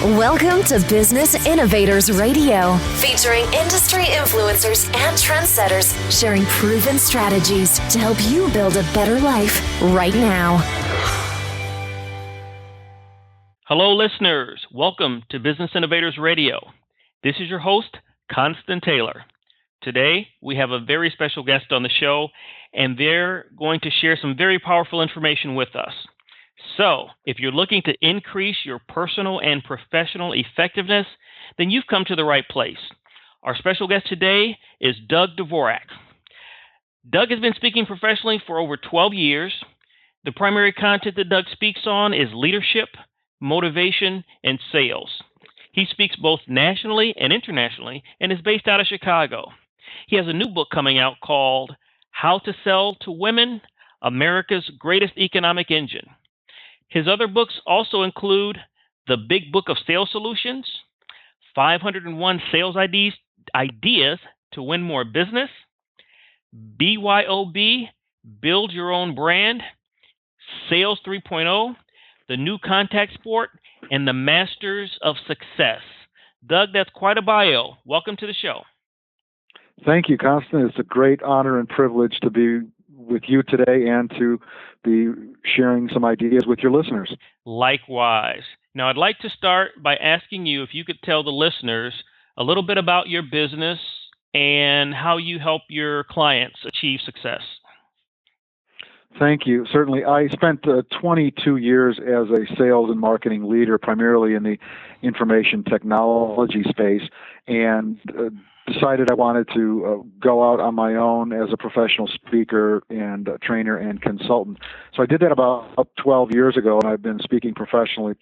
Welcome to Business Innovators Radio, featuring industry influencers and trendsetters sharing proven strategies to help you build a better life right now. Hello, listeners. Welcome to Business Innovators Radio. This is your host, Constant Taylor. Today, we have a very special guest on the show, and they're going to share some very powerful information with us. So, if you're looking to increase your personal and professional effectiveness, then you've come to the right place. Our special guest today is Doug Dvorak. Doug has been speaking professionally for over 12 years. The primary content that Doug speaks on is leadership, motivation, and sales. He speaks both nationally and internationally and is based out of Chicago. He has a new book coming out called How to Sell to Women, America's Greatest Economic Engine. His other books also include The Big Book of Sales Solutions, 501 Sales Ideas to Win More Business, BYOB, Build Your Own Brand, Sales 3.0, The New Contact Sport, and The Masters of Success. Doug, that's quite a bio. Welcome to the show. Thank you, Constant. It's a great honor and privilege to be with you today and to be sharing some ideas with your listeners. Likewise. Now, I'd like to start by asking you if you could tell the listeners a little bit about your business and how you help your clients achieve success. Thank you. Certainly, I spent 22 years as a sales and marketing leader, primarily in the information technology space, and decided I wanted to go out on my own as a professional speaker and trainer and consultant. So I did that about 12 years ago, and I've been speaking professionally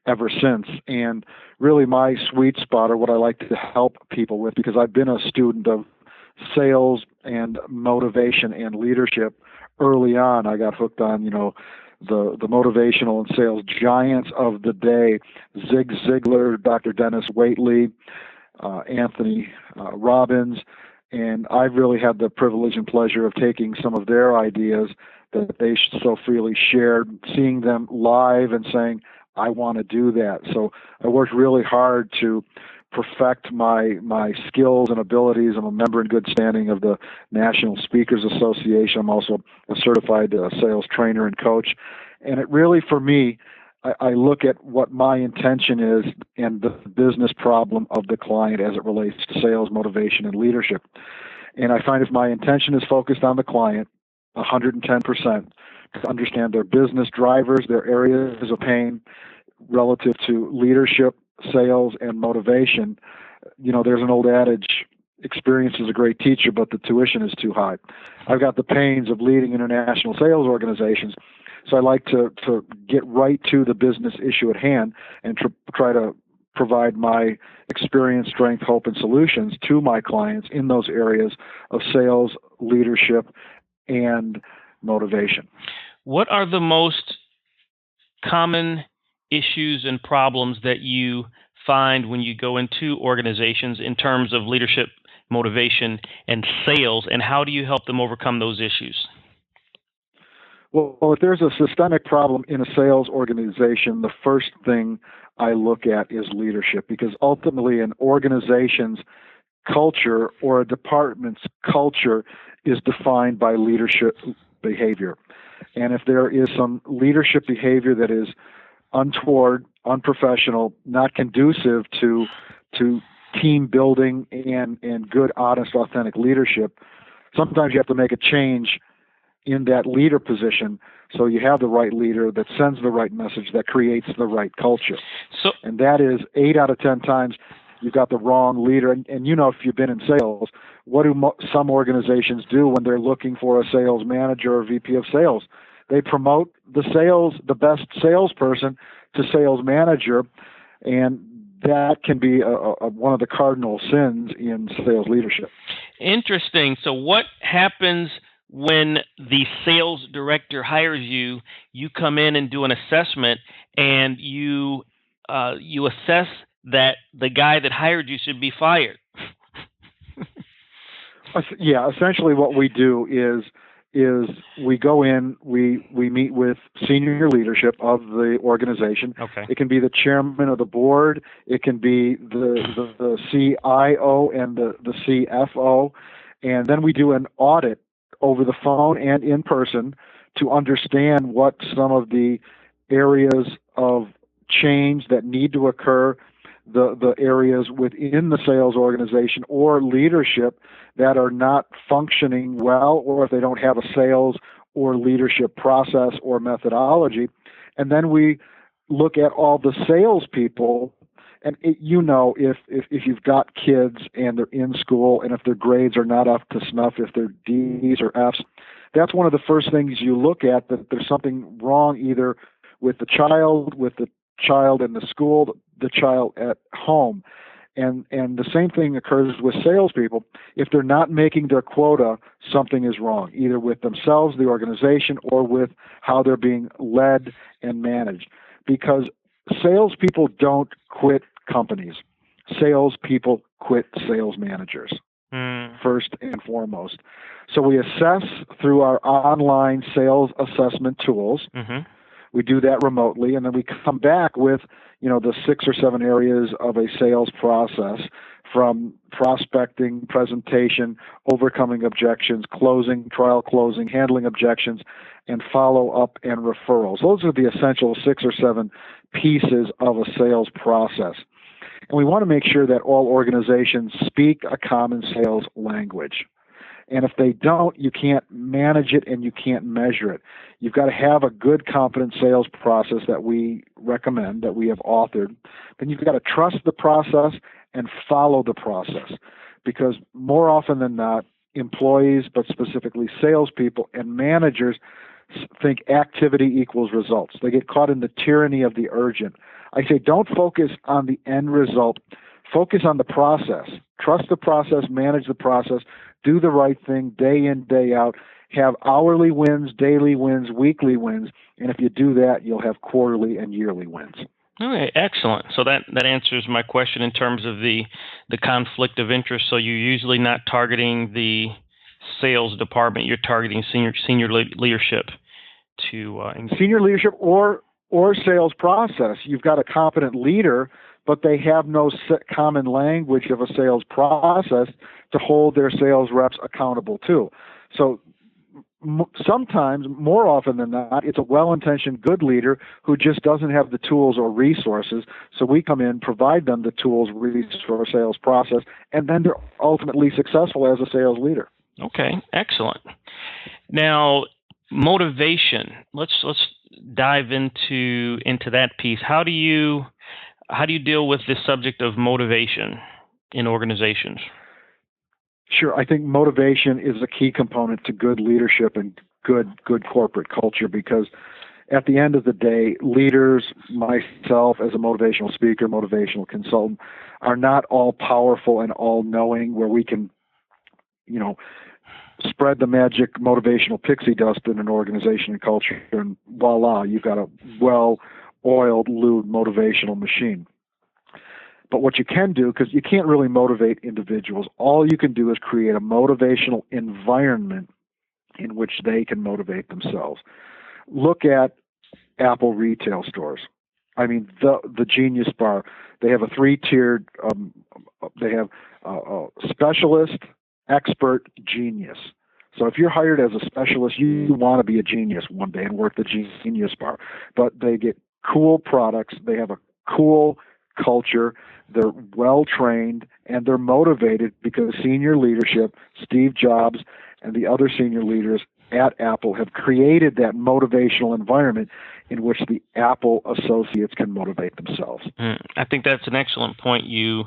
ever since. And really my sweet spot, or what I like to help people with, because I've been a student of sales and motivation and leadership early on. I got hooked on, the motivational and sales giants of the day, Zig Ziglar, Dr. Dennis Waitley, Anthony Robbins, and I've really had the privilege and pleasure of taking some of their ideas that they so freely shared, seeing them live and saying, I want to do that. So I worked really hard to perfect my skills and abilities. I'm a member in good standing of the National Speakers Association. I'm also a certified sales trainer and coach. And it really, for me, I look at what my intention is and the business problem of the client as it relates to sales, motivation, and leadership. And I find if my intention is focused on the client, 110%, to understand their business drivers, their areas of pain relative to leadership, sales, and motivation. There's an old adage, experience is a great teacher, but the tuition is too high. I've got the pains of leading international sales organizations, so I like to get right to the business issue at hand and try to provide my experience, strength, hope, and solutions to my clients in those areas of sales, leadership, and motivation. What are the most common issues and problems that you find when you go into organizations in terms of leadership, motivation, and sales, and how do you help them overcome those issues? Well, if there's a systemic problem in a sales organization, the first thing I look at is leadership, because ultimately an organization's culture or a department's culture is defined by leadership behavior. And if there is some leadership behavior that is untoward, unprofessional, not conducive to team building and good, honest, authentic leadership, sometimes you have to make a change in that leader position so you have the right leader that sends the right message, that creates the right culture. And that is 8 out of 10 times you've got the wrong leader. And if you've been in sales, what do some organizations do when they're looking for a sales manager or VP of sales? They promote the best salesperson to sales manager, and that can be one of the cardinal sins in sales leadership. Interesting. So what happens when the sales director hires you? You come in and do an assessment, and you assess that the guy that hired you should be fired. Yeah, essentially what we do is is we go in, we meet with senior leadership of the organization. Okay. It can be the chairman of the board. It can be the CIO and the CFO. And then we do an audit over the phone and in person to understand what some of the areas of change that need to occur, the areas within the sales organization or leadership that are not functioning well, or if they don't have a sales or leadership process or methodology. And then we look at all the salespeople. And if you've got kids and they're in school and if their grades are not up to snuff, if they're D's or F's, that's one of the first things you look at, that there's something wrong either with the child in the school, the child at home. And the same thing occurs with salespeople. If they're not making their quota, something is wrong, either with themselves, the organization, or with how they're being led and managed. Because salespeople don't quit companies. Salespeople quit sales managers, first and foremost. So we assess through our online sales assessment tools. Mm-hmm. We do that remotely, and then we come back with, the 6 or 7 areas of a sales process, from prospecting, presentation, overcoming objections, closing, trial closing, handling objections, and follow-up and referrals. Those are the essential 6 or 7 pieces of a sales process. And we want to make sure that all organizations speak a common sales language. And if they don't, you can't manage it and you can't measure it. You've got to have a good, competent sales process that we recommend, that we have authored. Then you've got to trust the process and follow the process. Because more often than not, employees, but specifically salespeople and managers, think activity equals results. They get caught in the tyranny of the urgent. I say don't focus on the end result. Focus on the process. Trust the process, manage the process, do the right thing day in, day out, have hourly wins, daily wins, weekly wins, and if you do that, you'll have quarterly and yearly wins. Okay, excellent. So that answers my question in terms of the conflict of interest. So you're usually not targeting the sales department, you're targeting senior leadership to senior leadership or sales process. You've got a competent leader, but they have no common language of a sales process to hold their sales reps accountable to. So sometimes, more often than not, it's a well-intentioned good leader who just doesn't have the tools or resources. So we come in, provide them the tools, resources for a sales process, and then they're ultimately successful as a sales leader. Okay, excellent. Now, motivation. Let's dive into that piece. How do you deal with the subject of motivation in organizations? Sure. I think motivation is a key component to good leadership and good corporate culture, because at the end of the day, leaders, myself as a motivational speaker, motivational consultant, are not all powerful and all knowing where we can, spread the magic motivational pixie dust in an organization and culture, and voila, you've got a well-oiled, lubed motivational machine. But what you can do, because you can't really motivate individuals, all you can do is create a motivational environment in which they can motivate themselves. Look at Apple retail stores. I mean, the Genius Bar, they have a 3-tiered, they have specialist, expert, genius. So if you're hired as a specialist, you want to be a genius one day and work the Genius Bar. But they get cool products, they have a cool culture, they're well-trained, and they're motivated because senior leadership, Steve Jobs and the other senior leaders at Apple, have created that motivational environment in which the Apple associates can motivate themselves. I think that's an excellent point you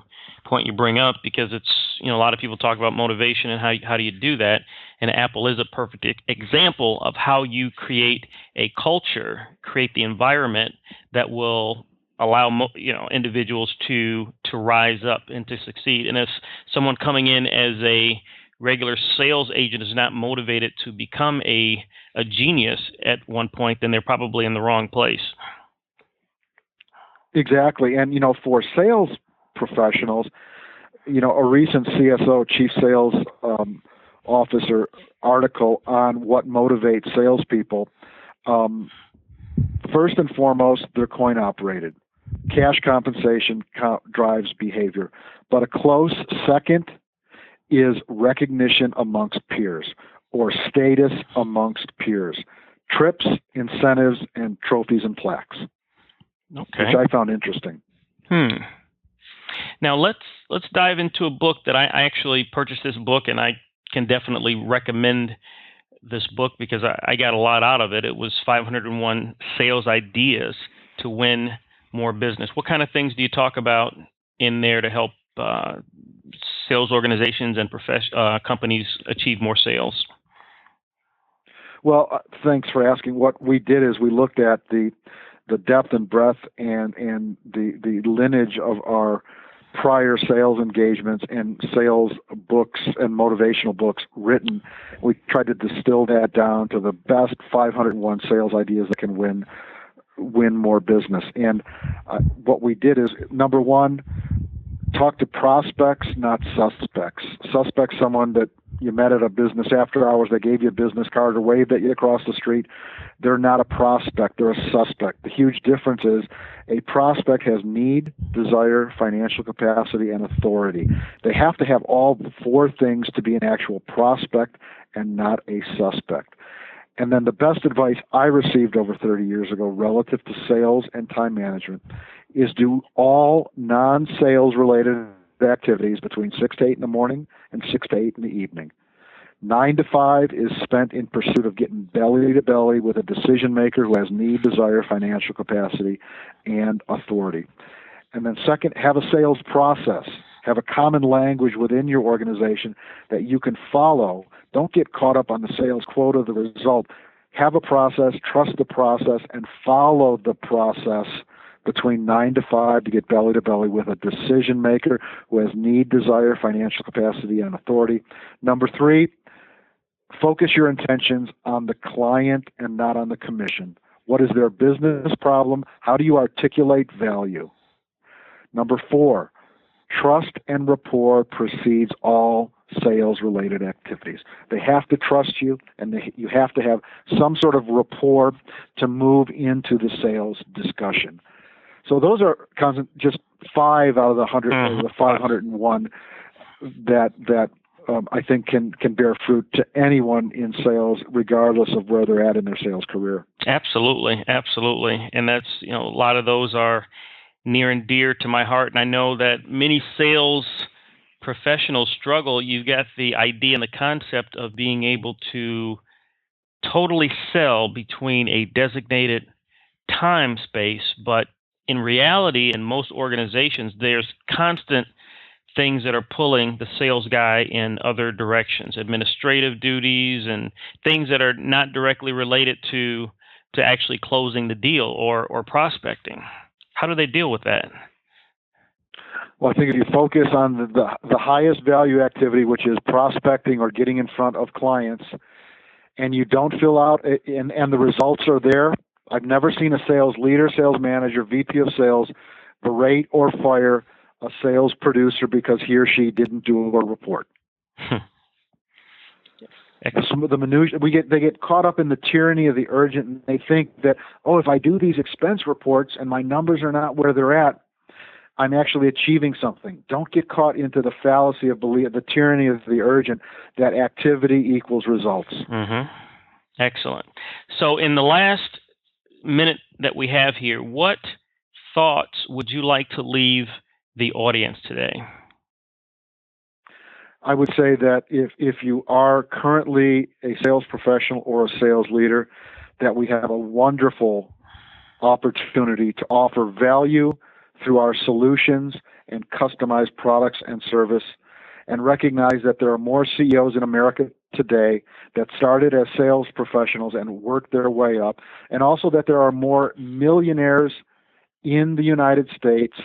bring up, because it's, a lot of people talk about motivation and how do you do that, and Apple is a perfect example of how you create a culture, create the environment that will allow individuals to rise up and to succeed. And if someone coming in as a regular sales agent is not motivated to become a genius at one point, then they're probably in the wrong place. Exactly. And, for sales professionals, a recent CSO, Chief Sales Officer article on what motivates salespeople. First and foremost, they're coin operated. Cash compensation drives behavior. But a close second is recognition amongst peers or status amongst peers. Trips, incentives, and trophies and plaques. Okay. Which I found interesting. Now let's dive into a book that I actually purchased this book, and I can definitely recommend this book because I got a lot out of it. It was 501 Sales Ideas to Win More Business. What kind of things do you talk about in there to help sales organizations and companies achieve more sales? Well, thanks for asking. What we did is we looked at the depth and breadth and the lineage of our prior sales engagements and sales books and motivational books written. We tried to distill that down to the best 501 sales ideas that can win more business. And what we did is, number one, talk to prospects, not suspects. Suspects, someone that you met at a business after hours, they gave you a business card or waved at you across the street. They're not a prospect, they're a suspect. The huge difference is a prospect has need, desire, financial capacity, and authority. They have to have all four things to be an actual prospect and not a suspect. And then the best advice I received over 30 years ago relative to sales and time management is do all non-sales related activities between 6 to 8 in the morning and 6 to 8 in the evening. 9 to 5 is spent in pursuit of getting belly to belly with a decision maker who has need, desire, financial capacity, and authority. And then second, have a sales process. Have a common language within your organization that you can follow. Don't get caught up on the sales quota, the result. Have a process, trust the process, and follow the process between 9 to 5 to get belly to belly with a decision maker who has need, desire, financial capacity, and authority. Number 3, focus your intentions on the client and not on the commission. What is their business problem? How do you articulate value? Number 4, trust and rapport precedes all sales-related activities. They have to trust you, and you have to have some sort of rapport to move into the sales discussion. So those are just 5 out of the 100, or the 501 that I think can bear fruit to anyone in sales, regardless of where they're at in their sales career. Absolutely, absolutely, and that's a lot of those are near and dear to my heart, and I know that many sales professionals struggle. You've got the idea and the concept of being able to totally sell between a designated time space, but in reality, in most organizations, there's constant things that are pulling the sales guy in other directions, administrative duties and things that are not directly related to actually closing the deal or prospecting. How do they deal with that? Well, I think if you focus on the highest value activity, which is prospecting or getting in front of clients, and you don't fill out, and the results are there, I've never seen a sales leader, sales manager, VP of sales berate or fire a sales producer because he or she didn't do a report. Some of the minutiae, they get caught up in the tyranny of the urgent, and they think that, if I do these expense reports and my numbers are not where they're at, I'm actually achieving something. Don't get caught into the fallacy of the tyranny of the urgent, that activity equals results. Mm-hmm. Excellent. So in the last minute that we have here, what thoughts would you like to leave the audience today? I would say that if you are currently a sales professional or a sales leader, that we have a wonderful opportunity to offer value through our solutions and customized products and service, and recognize that there are more CEOs in America today that started as sales professionals and worked their way up, and also that there are more millionaires in the United States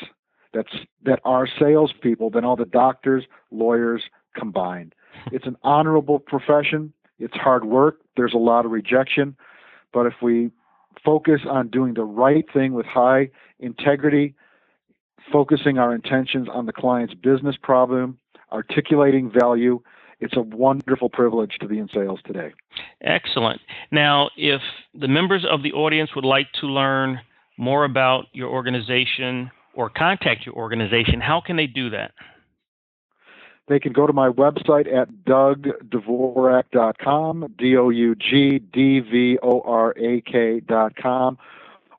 that are salespeople than all the doctors, lawyers combined. It's an honorable profession. It's hard work. There's a lot of rejection. But if we focus on doing the right thing with high integrity, focusing our intentions on the client's business problem, articulating value, it's a wonderful privilege to be in sales today. Excellent. Now, if the members of the audience would like to learn more about your organization or contact your organization, how can they do that? They can go to my website at dougdvorak.com, DOUGDVORAK.com,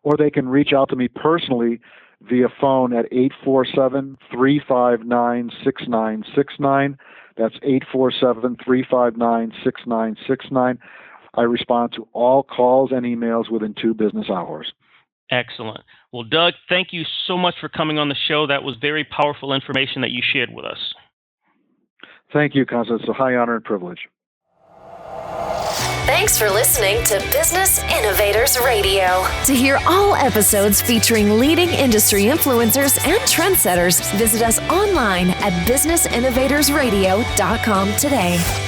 or they can reach out to me personally via phone at 847-359-6969. That's 847-359-6969. I respond to all calls and emails within 2 business hours. Excellent. Well, Doug, thank you so much for coming on the show. That was very powerful information that you shared with us. Thank you, Constance. It's a high honor and privilege. Thanks for listening to Business Innovators Radio. To hear all episodes featuring leading industry influencers and trendsetters, visit us online at businessinnovatorsradio.com today.